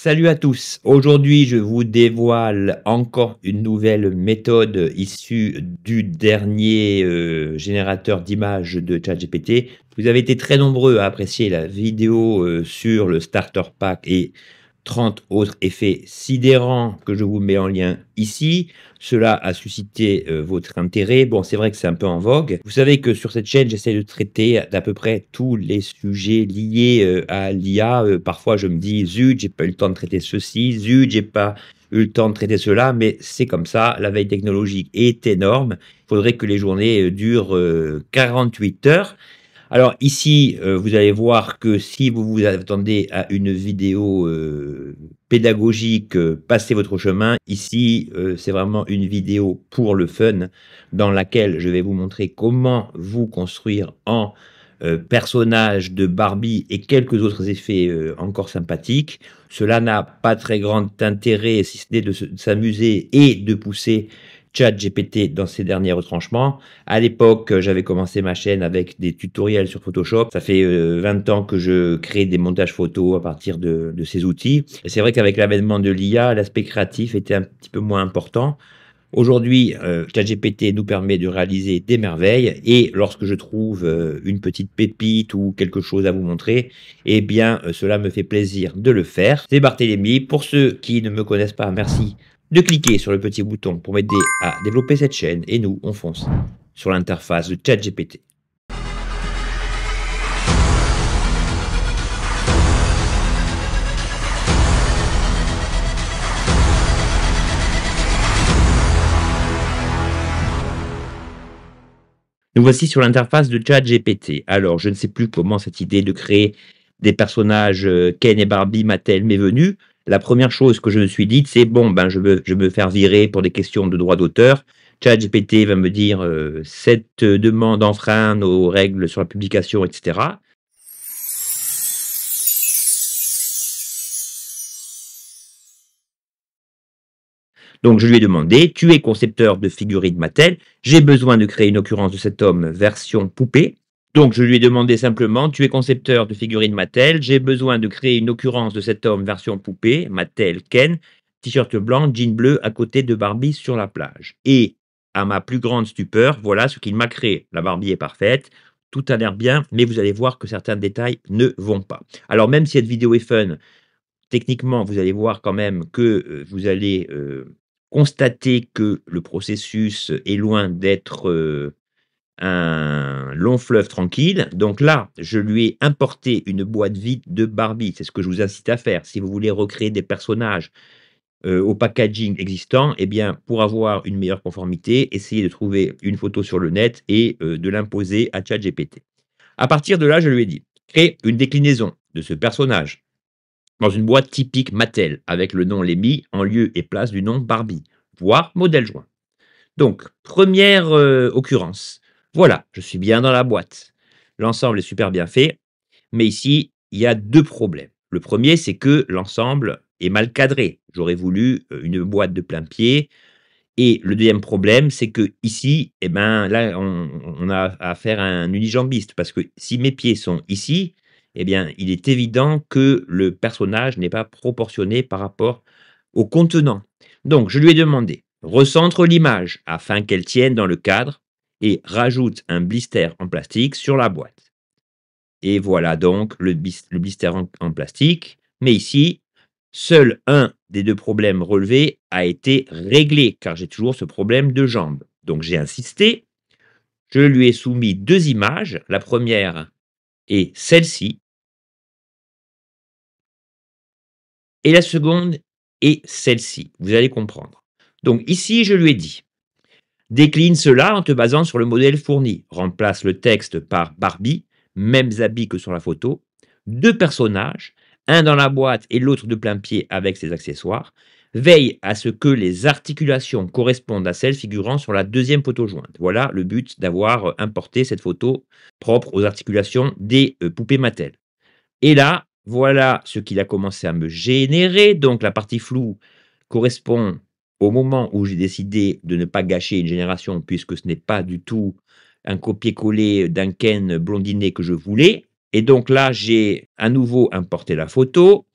Salut à tous. Aujourd'hui, je vous dévoile encore une nouvelle méthode issue du dernier générateur d'images de ChatGPT. Vous avez été très nombreux à apprécier la vidéo sur le Starter Pack et 30 autres effets sidérants que je vous mets en lien ici. Cela a suscité votre intérêt. Bon, c'est vrai que c'est un peu en vogue. Vous savez que sur cette chaîne, j'essaie de traiter d'à peu près tous les sujets liés à l'IA. Parfois, je me dis, zut, j'ai pas eu le temps de traiter ceci, zut, j'ai pas eu le temps de traiter cela, mais c'est comme ça. La veille technologique est énorme. Il faudrait que les journées durent 48 heures. Alors ici, vous allez voir que si vous vous attendez à une vidéo pédagogique, passez votre chemin. Ici, c'est vraiment une vidéo pour le fun, dans laquelle je vais vous montrer comment vous construire en personnage de Barbie et quelques autres effets encore sympathiques. Cela n'a pas très grand intérêt, si ce n'est de s'amuser et de pousser ChatGPT dans ses derniers retranchements. À l'époque, j'avais commencé ma chaîne avec des tutoriels sur Photoshop. Ça fait 20 ans que je crée des montages photos à partir de ces outils. Et c'est vrai qu'avec l'avènement de l'IA, l'aspect créatif était un petit peu moins important. Aujourd'hui, ChatGPT nous permet de réaliser des merveilles et lorsque je trouve une petite pépite ou quelque chose à vous montrer, eh bien, cela me fait plaisir de le faire. C'est Barthélémy. Pour ceux qui ne me connaissent pas, merci de cliquer sur le petit bouton pour m'aider à développer cette chaîne et nous, on fonce sur l'interface de ChatGPT. Nous voici sur l'interface de ChatGPT. Alors, je ne sais plus comment cette idée de créer des personnages Ken et Barbie Mattel m'est venue. La première chose que je me suis dite, c'est bon, ben je veux me faire virer pour des questions de droit d'auteur. ChatGPT va me dire cette demande enfreint nos règles sur la publication, etc. Donc, je lui ai demandé, tu es concepteur de figurines Mattel, j'ai besoin de créer une occurrence de cet homme version poupée. Donc, je lui ai demandé simplement, tu es concepteur de figurines Mattel, j'ai besoin de créer une occurrence de cet homme version poupée, Mattel Ken, t-shirt blanc, jean bleu à côté de Barbie sur la plage. Et, à ma plus grande stupeur, voilà ce qu'il m'a créé. La Barbie est parfaite, tout a l'air bien, mais vous allez voir que certains détails ne vont pas. Alors, même si cette vidéo est fun, techniquement, vous allez voir quand même que vous allez constater que le processus est loin d'être un long fleuve tranquille. Donc là, je lui ai importé une boîte vide de Barbie. C'est ce que je vous incite à faire. Si vous voulez recréer des personnages au packaging existant, eh bien, pour avoir une meilleure conformité, essayez de trouver une photo sur le net et de l'imposer à ChatGPT. À partir de là, je lui ai dit, crée une déclinaison de ce personnage dans une boîte typique Mattel, avec le nom Lemmy en lieu et place du nom Barbie, voire modèle joint. Donc, première occurrence. Voilà, je suis bien dans la boîte. L'ensemble est super bien fait, mais ici, il y a deux problèmes. Le premier, c'est que l'ensemble est mal cadré. J'aurais voulu une boîte de plein pied. Et le deuxième problème, c'est que ici, eh ben, là, on a affaire à un unijambiste, parce que si mes pieds sont ici, eh bien, il est évident que le personnage n'est pas proportionné par rapport au contenant. Donc, je lui ai demandé, recentre l'image afin qu'elle tienne dans le cadre et rajoute un blister en plastique sur la boîte. Et voilà donc le blister en plastique. Mais ici, seul un des deux problèmes relevés a été réglé, car j'ai toujours ce problème de jambe. Donc j'ai insisté, je lui ai soumis deux images. La première est celle-ci, et la seconde est celle-ci. Vous allez comprendre. Donc ici, je lui ai dit, décline cela en te basant sur le modèle fourni. Remplace le texte par Barbie, mêmes habits que sur la photo, deux personnages, un dans la boîte et l'autre de plein pied avec ses accessoires. Veille à ce que les articulations correspondent à celles figurant sur la deuxième photo jointe. Voilà le but d'avoir importé cette photo propre aux articulations des poupées Mattel. Et là, voilà ce qu'il a commencé à me générer. Donc la partie floue correspond au moment où j'ai décidé de ne pas gâcher une génération, puisque ce n'est pas du tout un copier-coller d'un Ken blondinet que je voulais. Et donc là, j'ai à nouveau importé la photo.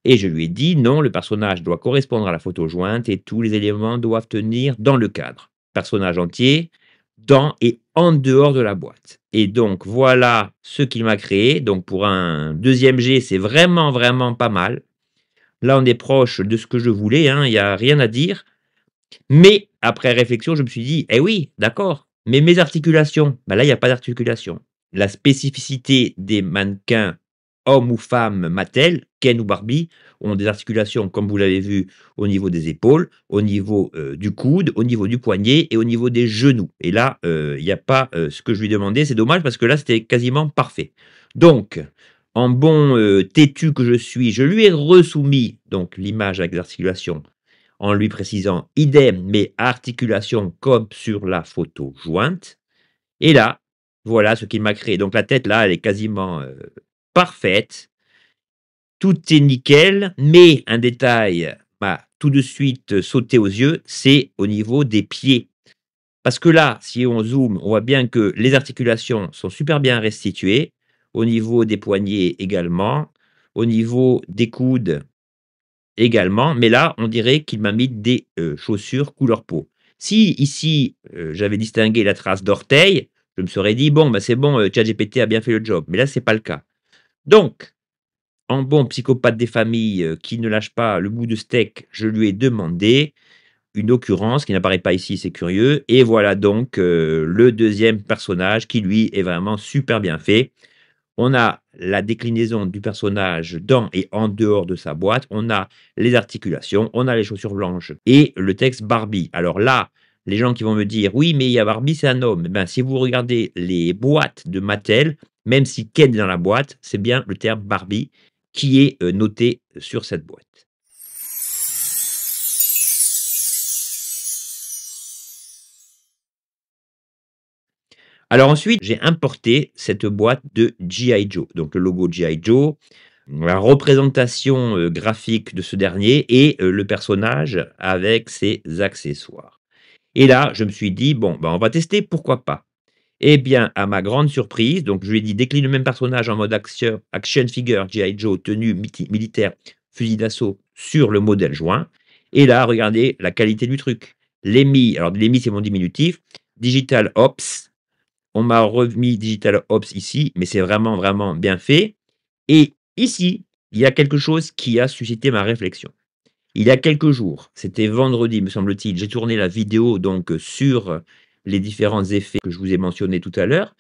Et je lui ai dit: «Non, le personnage doit correspondre à la photo jointe et tous les éléments doivent tenir dans le cadre. Personnage entier, dans et en dehors de la boîte». Et donc voilà ce qu'il m'a créé. Donc pour un deuxième G, c'est vraiment, vraiment pas mal. Là, on est proche de ce que je voulais, hein, il y a rien à dire. Mais après réflexion, je me suis dit: «Eh oui, d'accord, mais mes articulations?» Bah, là, il y a pas d'articulation. La spécificité des mannequins, hommes ou femmes Mattel, Ken ou Barbie, ont des articulations, comme vous l'avez vu, au niveau des épaules, au niveau, du coude, au niveau du poignet et au niveau des genoux. Et là, il y a pas, ce que je lui demandais. C'est dommage parce que là, c'était quasiment parfait. Donc, en bon, têtu que je suis, je lui ai resoumis donc l'image avec les articulations en lui précisant idem, mais articulation comme sur la photo jointe. Et là, voilà ce qu'il m'a créé. Donc la tête là, elle est quasiment parfaite. Tout est nickel, mais un détail m'a tout de suite sauté aux yeux, c'est au niveau des pieds. Parce que là, si on zoome, on voit bien que les articulations sont super bien restituées, au niveau des poignets également, au niveau des coudes également, mais là, on dirait qu'il m'a mis des, chaussures couleur peau. Si ici, j'avais distingué la trace d'orteil, je me serais dit: «Bon, bah, c'est bon, ChatGPT a bien fait le job», mais là, c'est pas le cas. Donc, en bon psychopathe des familles, qui ne lâche pas le bout de steak, je lui ai demandé une occurrence qui n'apparaît pas ici, c'est curieux, et voilà donc, le deuxième personnage qui, lui, est vraiment super bien fait. On a la déclinaison du personnage dans et en dehors de sa boîte, on a les articulations, on a les chaussures blanches et le texte Barbie. Alors là, les gens qui vont me dire: «Oui, mais il y a Barbie, c'est un homme». Eh ben, si vous regardez les boîtes de Mattel, même si Ken est dans la boîte, c'est bien le terme Barbie qui est, noté sur cette boîte. Alors ensuite, j'ai importé cette boîte de G.I. Joe, donc le logo G.I. Joe, la représentation, graphique de ce dernier et le personnage avec ses accessoires. Et là, je me suis dit: «Bon, bah, on va tester, pourquoi pas?» Eh bien, à ma grande surprise, donc je lui ai dit: «Décline le même personnage en mode action figure G.I. Joe, tenue militaire, fusil d'assaut sur le modèle joint». Et là, regardez la qualité du truc. L'EMI, alors l'EMI, c'est mon diminutif, Digital Ops. On m'a remis Digital Ops ici, mais c'est vraiment, vraiment bien fait. Et ici, il y a quelque chose qui a suscité ma réflexion. Il y a quelques jours, c'était vendredi, me semble-t-il, j'ai tourné la vidéo donc sur les différents effets que je vous ai mentionnés tout à l'heure.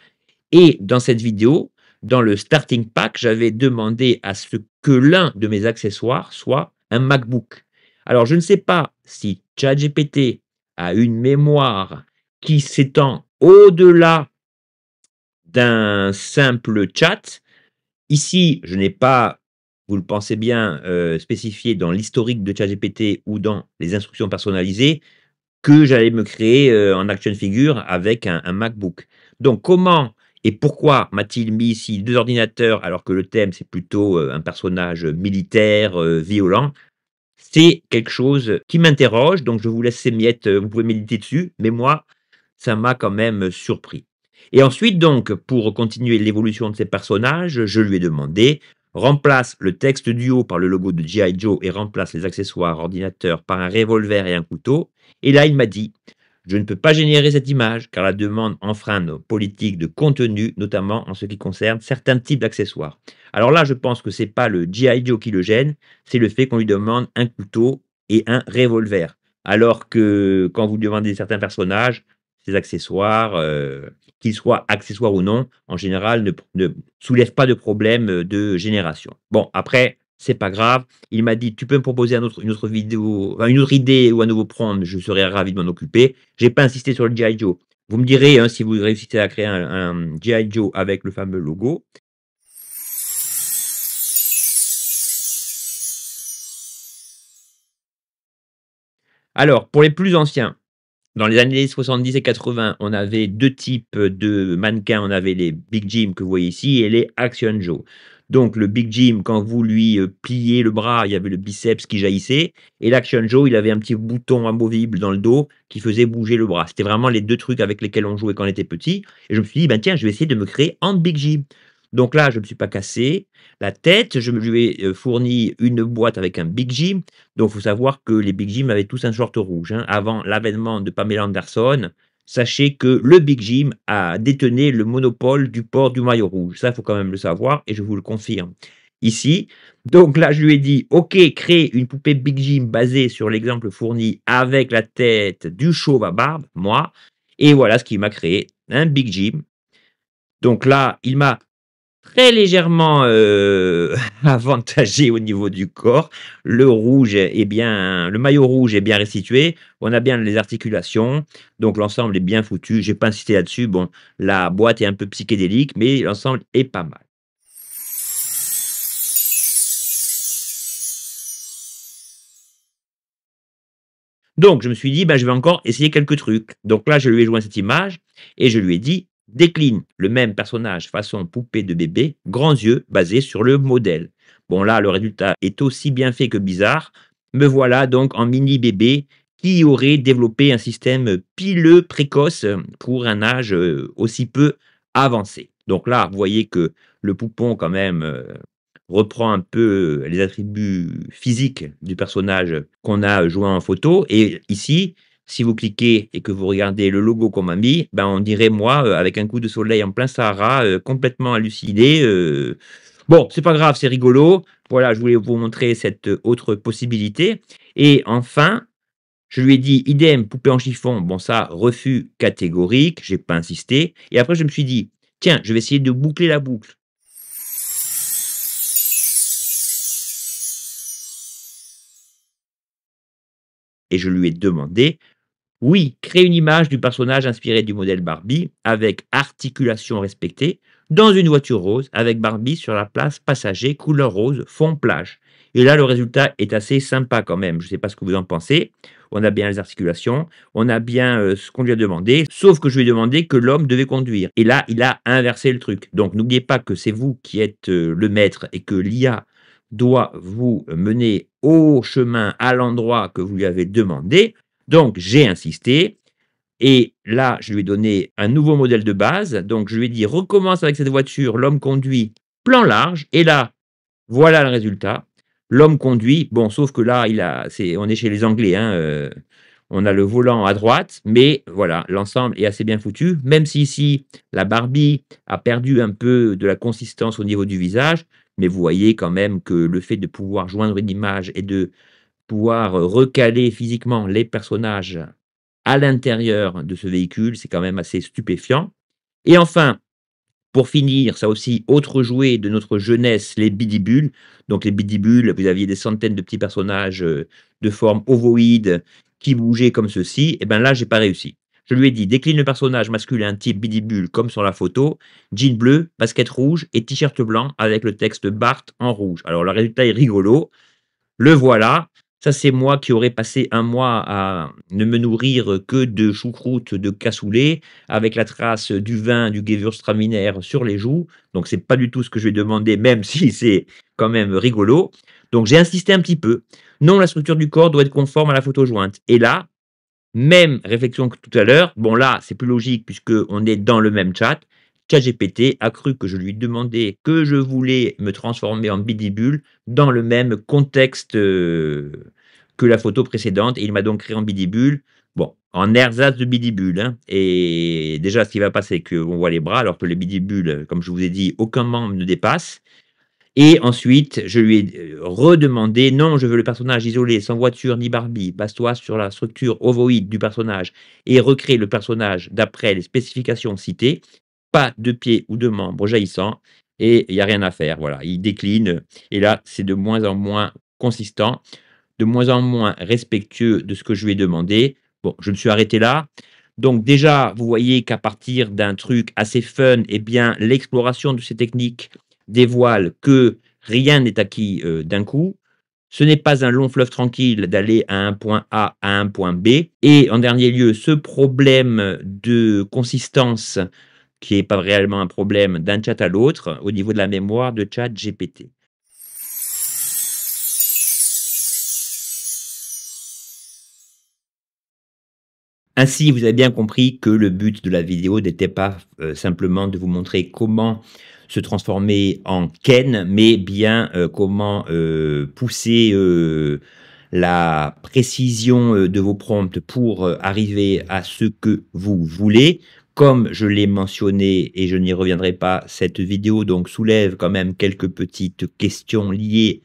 Et dans cette vidéo, dans le starting pack, j'avais demandé à ce que l'un de mes accessoires soit un MacBook. Alors, je ne sais pas si ChatGPT a une mémoire qui s'étend au-delà d'un simple chat. Ici, je n'ai pas, vous le pensez bien, spécifié dans l'historique de ChatGPT ou dans les instructions personnalisées que j'allais me créer, en action figure avec un MacBook. Donc comment et pourquoi m'a-t-il mis ici 2 ordinateurs alors que le thème c'est plutôt, un personnage militaire, violent? C'est quelque chose qui m'interroge, donc je vous laisse ces miettes, vous pouvez méditer dessus, mais moi, ça m'a quand même surpris. Et ensuite donc, pour continuer l'évolution de ces personnages, je lui ai demandé: «Remplace le texte du haut par le logo de G.I. Joe et remplace les accessoires ordinateur par un revolver et un couteau». Et là, il m'a dit: «Je ne peux pas générer cette image car la demande enfreint nos politiques de contenu, notamment en ce qui concerne certains types d'accessoires». Alors là, je pense que c'est pas le G.I. Joe qui le gêne, c'est le fait qu'on lui demande un couteau et un revolver. Alors que quand vous demandez certains personnages, ces accessoires, qu'ils soient accessoires ou non, en général ne soulèvent pas de problème, de génération. Bon après, c'est pas grave. Il m'a dit: «Tu peux me proposer une autre vidéo, enfin une autre idée ou un nouveau prompt, je serais ravi de m'en occuper». J'ai pas insisté sur le G.I. Joe. Vous me direz, hein, si vous réussissez à créer un G.I. Joe avec le fameux logo. Alors, pour les plus anciens, dans les années 70 et 80, on avait 2 types de mannequins. On avait les Big Jim que vous voyez ici et les Action Joe. Donc le Big Jim, quand vous lui, pliez le bras, il y avait le biceps qui jaillissait et l'Action Joe, il avait un petit bouton amovible dans le dos qui faisait bouger le bras. C'était vraiment les 2 trucs avec lesquels on jouait quand on était petit et je me suis dit: «Ben tiens, je vais essayer de me créer en Big Jim». Donc là, je ne me suis pas cassé la tête. Je lui ai, fourni une boîte avec un Big Jim. Donc il faut savoir que les Big Jim avaient tous un short rouge, hein. Avant l'avènement de Pamela Anderson, sachez que le Big Jim a détenu le monopole du port du maillot rouge. Ça, il faut quand même le savoir et je vous le confirme ici. Donc là, je lui ai dit: «OK, crée une poupée Big Jim basée sur l'exemple fourni avec la tête du chauve à barbe, moi», et voilà ce qu'il m'a créé, un Big Jim. Donc là, il m'a très légèrement, avantagé au niveau du corps. Le maillot rouge est bien restitué. On a bien les articulations, donc l'ensemble est bien foutu. J'ai pas insisté là-dessus. Bon, la boîte est un peu psychédélique, mais l'ensemble est pas mal. Donc je me suis dit: «Bah, je vais encore essayer quelques trucs». Donc là, je lui ai joint cette image et je lui ai dit: «Décline le même personnage façon poupée de bébé, grands yeux, basé sur le modèle». Bon là, le résultat est aussi bien fait que bizarre. Me voilà donc en mini bébé qui aurait développé un système pileux précoce, pour un âge, aussi peu avancé. Donc là, vous voyez que le poupon quand même, reprend un peu les attributs physiques du personnage qu'on a joint en photo, et ici, si vous cliquez et que vous regardez le logo qu'on m'a mis, ben, on dirait moi, avec un coup de soleil en plein Sahara, complètement halluciné, bon, c'est pas grave, c'est rigolo. Voilà, je voulais vous montrer cette autre possibilité, et enfin, je lui ai dit: «Idem, poupée en chiffon». Bon ça, refus catégorique, j'ai pas insisté, et après je me suis dit: «Tiens, je vais essayer de boucler la boucle». Et je lui ai demandé: «Oui, crée une image du personnage inspiré du modèle Barbie, avec articulation respectée, dans une voiture rose, avec Barbie sur la place passager, couleur rose, fond plage». Et là, le résultat est assez sympa quand même. Je ne sais pas ce que vous en pensez. On a bien les articulations, on a bien, ce qu'on lui a demandé, sauf que je lui ai demandé que l'homme devait conduire. Et là, il a inversé le truc. Donc n'oubliez pas que c'est vous qui êtes, le maître, et que l'IA doit vous mener au chemin, à l'endroit que vous lui avez demandé. Donc j'ai insisté, et là, je lui ai donné un nouveau modèle de base. Donc je lui ai dit: «Recommence avec cette voiture, l'homme conduit, plan large», et là, voilà le résultat. L'homme conduit, bon, sauf que là, on est chez les Anglais, hein, on a le volant à droite, mais voilà, l'ensemble est assez bien foutu. Même si ici, la Barbie a perdu un peu de la consistance au niveau du visage, mais vous voyez quand même que le fait de pouvoir joindre une image et de pouvoir, recaler physiquement les personnages à l'intérieur de ce véhicule, c'est quand même assez stupéfiant. Et enfin, pour finir, ça aussi, autre jouet de notre jeunesse, les Bidibules. Donc les Bidibules, vous aviez des centaines de petits personnages, de forme ovoïde qui bougeaient comme ceci. Et ben là, j'ai pas réussi. Je lui ai dit: «Décline le personnage masculin type Bidibule comme sur la photo, jean bleu, basket rouge et t-shirt blanc avec le texte Bart en rouge». Alors le résultat est rigolo. Le voilà, ça c'est moi qui aurais passé un mois à ne me nourrir que de choucroute, de cassoulet, avec la trace du vin, du Gewürztraminer sur les joues. Donc c'est pas du tout ce que je vais demander, même si c'est quand même rigolo. Donc j'ai insisté un petit peu. Non, la structure du corps doit être conforme à la photo jointe. Et là, même réflexion que tout à l'heure. Bon là, c'est plus logique puisque on est dans le même chat. ChatGPT a cru que je lui demandais que je voulais me transformer en bidibule dans le même contexte, que la photo précédente, et il m'a donc créé en bidibule. Bon, en ersatz de bidibule, hein, et déjà ce qui va passer, c'est qu'on voit les bras alors que les bidibules, comme je vous ai dit, aucun membre ne dépasse. Et ensuite, je lui ai, redemandé: «Non, je veux le personnage isolé, sans voiture ni Barbie. Base-toi sur la structure ovoïde du personnage et recrée le personnage d'après les spécifications citées. Pas de pieds ou de membres jaillissants», et il y a rien à faire, voilà. Il décline, et là, c'est de moins en moins consistant, de moins en moins respectueux de ce que je lui ai demandé. Bon, je me suis arrêté là. Donc déjà, vous voyez qu'à partir d'un truc assez fun, eh bien, l'exploration de ces techniques dévoile que rien n'est acquis, d'un coup. Ce n'est pas un long fleuve tranquille d'aller à un point A à un point B, et en dernier lieu, ce problème de consistance qui est pas réellement un problème d'un chat à l'autre, au niveau de la mémoire de ChatGPT. Ainsi, vous avez bien compris que le but de la vidéo n'était pas simplement de vous montrer comment se transformer en Ken, mais bien comment pousser la précision de vos prompts pour arriver à ce que vous voulez. Comme je l'ai mentionné et je n'y reviendrai pas, cette vidéo donc soulève quand même quelques petites questions liées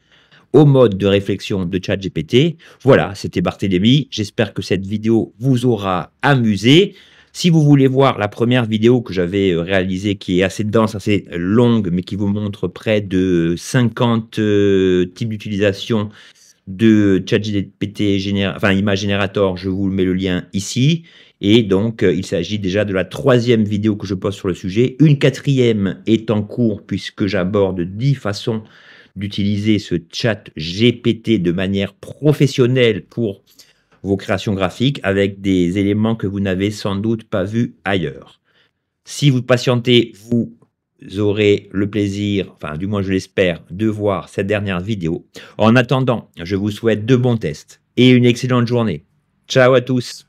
au mode de réflexion de ChatGPT. Voilà, c'était Barthélémy. J'espère que cette vidéo vous aura amusé. Si vous voulez voir la première vidéo que j'avais réalisée, qui est assez dense, assez longue, mais qui vous montre près de 50 types d'utilisation de ChatGPT, enfin Image Generator, je vous mets le lien ici. Et donc, il s'agit déjà de la 3e vidéo que je poste sur le sujet. Une 4e est en cours puisque j'aborde 10 façons d'utiliser ce chat GPT de manière professionnelle pour vos créations graphiques avec des éléments que vous n'avez sans doute pas vus ailleurs. Si vous patientez, vous aurez le plaisir, enfin du moins je l'espère, de voir cette dernière vidéo. En attendant, je vous souhaite de bons tests et une excellente journée. Ciao à tous!